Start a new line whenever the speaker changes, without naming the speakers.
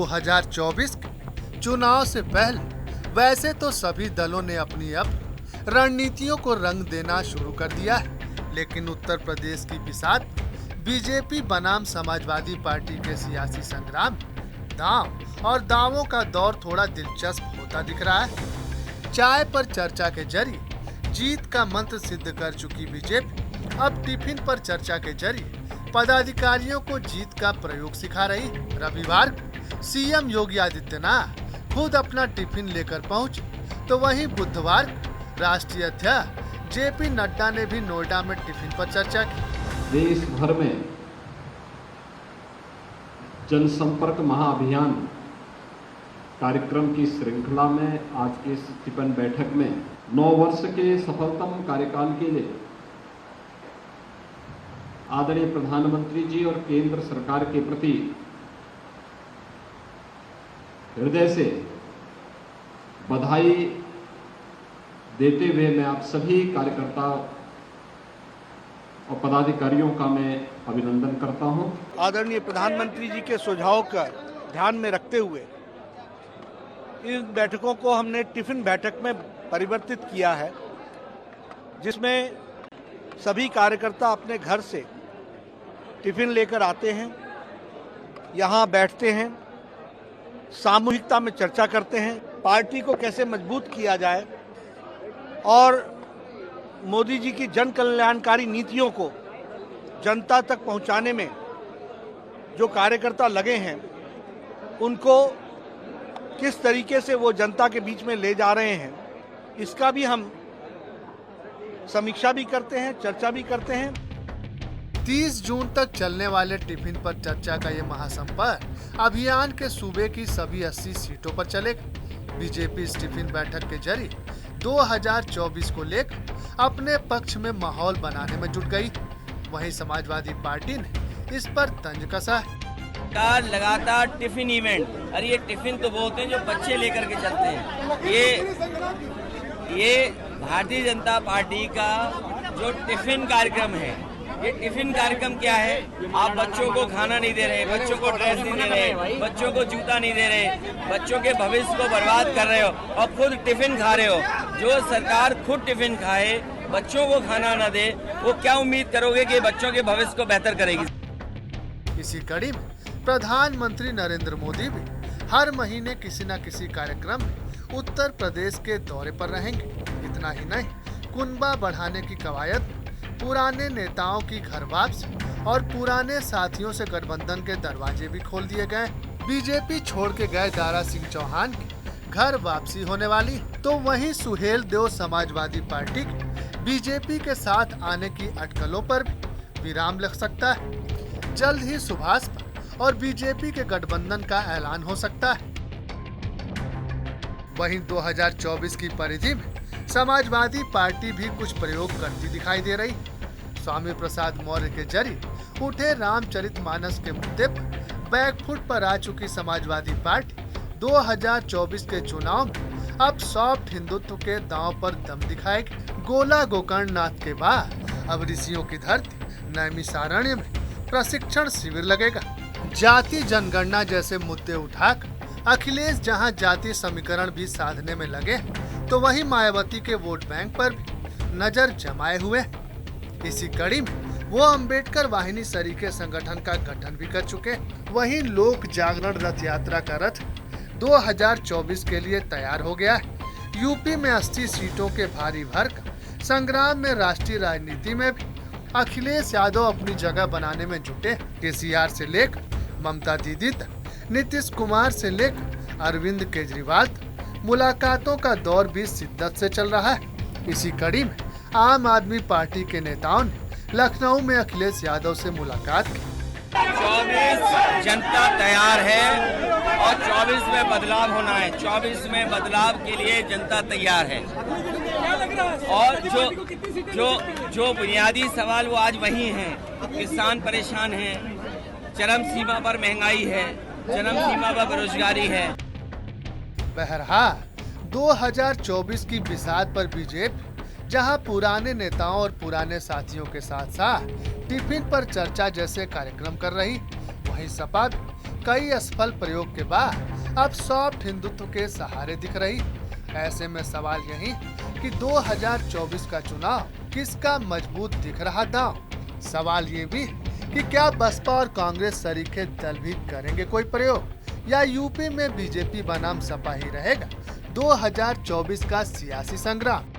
2024 के चुनाव से पहले वैसे तो सभी दलों ने अपनी अब रणनीतियों को रंग देना शुरू कर दिया है, लेकिन उत्तर प्रदेश की बिसात बीजेपी बनाम समाजवादी पार्टी के सियासी संग्राम, दांव और दावों का दौर थोड़ा दिलचस्प होता दिख रहा है। चाय पर चर्चा के जरिए जीत का मंत्र सिद्ध कर चुकी बीजेपी अब टिफिन पर चर्चा के जरिए पदाधिकारियों को जीत का प्रयोग सिखा रही। रविवार को सीएम योगी आदित्यनाथ खुद अपना टिफिन लेकर पहुंचे, तो वहीं बुधवार को राष्ट्रीय अध्यक्ष जेपी नड्डा ने भी नोएडा में टिफिन पर चर्चा की।
देश भर में जनसंपर्क महाअभियान कार्यक्रम की श्रृंखला में आज के इस टिफिन बैठक में 9 वर्ष के सफलतम कार्यकाल के लिए आदरणीय प्रधानमंत्री जी और केंद्र सरकार के प्रति हृदय से बधाई देते हुए मैं आप सभी कार्यकर्ता और पदाधिकारियों का मैं अभिनंदन करता हूं।
आदरणीय प्रधानमंत्री जी के सुझाव का ध्यान में रखते हुए इन बैठकों को हमने टिफिन बैठक में परिवर्तित किया है, जिसमें सभी कार्यकर्ता अपने घर से टिफिन लेकर आते हैं, यहाँ बैठते हैं, सामूहिकता में चर्चा करते हैं, पार्टी को कैसे मजबूत किया जाए और मोदी जी की जन कल्याणकारी नीतियों को जनता तक पहुंचाने में जो कार्यकर्ता लगे हैं उनको किस तरीके से वो जनता के बीच में ले जा रहे हैं, इसका भी हम समीक्षा भी करते हैं, चर्चा भी करते हैं।
30 जून तक चलने वाले टिफिन पर चर्चा का ये महासंपर्क अभियान के सूबे की सभी 80 सीटों पर चलेगा। बीजेपी इस टिफिन बैठक के जरिए 2024 को लेकर अपने पक्ष में माहौल बनाने में जुट गई। वहीं समाजवादी पार्टी ने इस पर तंज कसा है।
लगातार टिफिन इवेंट, अरे ये टिफिन तो बोलते हैं जो बच्चे लेकर के चलते हैं, ये भारतीय जनता पार्टी का जो टिफिन कार्यक्रम है, ये टिफिन कार्यक्रम क्या है? आप बच्चों को खाना नहीं दे रहे, बच्चों को ड्रेस नहीं दे रहे, बच्चों को जूता नहीं दे रहे, बच्चों के भविष्य को बर्बाद कर रहे हो और खुद टिफिन खा रहे हो। जो सरकार खुद टिफिन खाए, बच्चों को खाना न दे, वो क्या उम्मीद करोगे कि बच्चों के भविष्य को बेहतर करेगी?
इसी कड़ी में प्रधानमंत्री नरेंद्र मोदी भी हर महीने किसी न किसी कार्यक्रम में उत्तर प्रदेश के दौरे पर रहेंगे। इतना ही नहीं, कुनबा बढ़ाने की कवायद, पुराने नेताओं की घर वापसी और पुराने साथियों से गठबंधन के दरवाजे भी खोल दिए गए। बीजेपी छोड़ के गए दारा सिंह चौहान की घर वापसी होने वाली, तो वहीं सुहेल देव समाजवादी पार्टी की बीजेपी के साथ आने की अटकलों पर भी विराम लग सकता है। जल्द ही सुभाष और बीजेपी के गठबंधन का ऐलान हो सकता है। वहीं 2024 की परिधि में समाजवादी पार्टी भी कुछ प्रयोग करती दिखाई दे रही। स्वामी प्रसाद मौर्य के जरिए उठे रामचरितमानस के मुद्दे पर बैकफुट पर आ चुकी समाजवादी पार्टी 2024 के चुनाव में अब सॉफ्ट हिंदुत्व के दांव पर दम दिखाएगी। गोला गोकर्णनाथ के बाद अब ऋषियों की धरती नैमिषारण्य में प्रशिक्षण शिविर लगेगा। जाति जनगणना जैसे मुद्दे उठाकर अखिलेश जहां जाति समीकरण भी साधने में लगे, तो वहीं मायावती के वोट बैंक पर भी नजर जमाए हुए। इसी कड़ी में वो अंबेडकर वाहिनी सरीके संगठन का गठन भी कर चुके। वहीं लोक जागरण रथ यात्रा का रथ 2024 के लिए तैयार हो गया है। यूपी में 80 सीटों के भारी भरक संग्राम में राष्ट्रीय राजनीति में भी अखिलेश यादव अपनी जगह बनाने में जुटे। केसीआर से लेकर ममता दीदी तक, नीतीश कुमार से लेकर अरविंद केजरीवाल तक मुलाकातों का दौर भी शिद्दत से चल रहा है। इसी कड़ी में आम आदमी पार्टी के नेताओं ने लखनऊ में अखिलेश यादव से मुलाकात की।
24 जनता तैयार है और 24 में बदलाव होना है। 24 में बदलाव के लिए जनता तैयार है और जो बुनियादी सवाल वो आज वही हैं। किसान परेशान हैं, चरम सीमा पर महंगाई है, चरम सीमा पर बेरोजगारी है।
बहरहाल 2024 की बिसात पर बीजेपी जहां पुराने नेताओं और पुराने साथियों के साथ साथ टिफिन पर चर्चा जैसे कार्यक्रम कर रही, वहीं सपा कई असफल प्रयोग के बाद अब सॉफ्ट हिंदुत्व के सहारे दिख रही। ऐसे में सवाल यही कि 2024 का चुनाव किसका मजबूत दिख रहा दांव। सवाल ये भी कि क्या बसपा और कांग्रेस सरीखे दल भी करेंगे कोई प्रयोग, या यूपी में बीजेपी बनाम सपा ही रहेगा 2024 का सियासी संग्राम।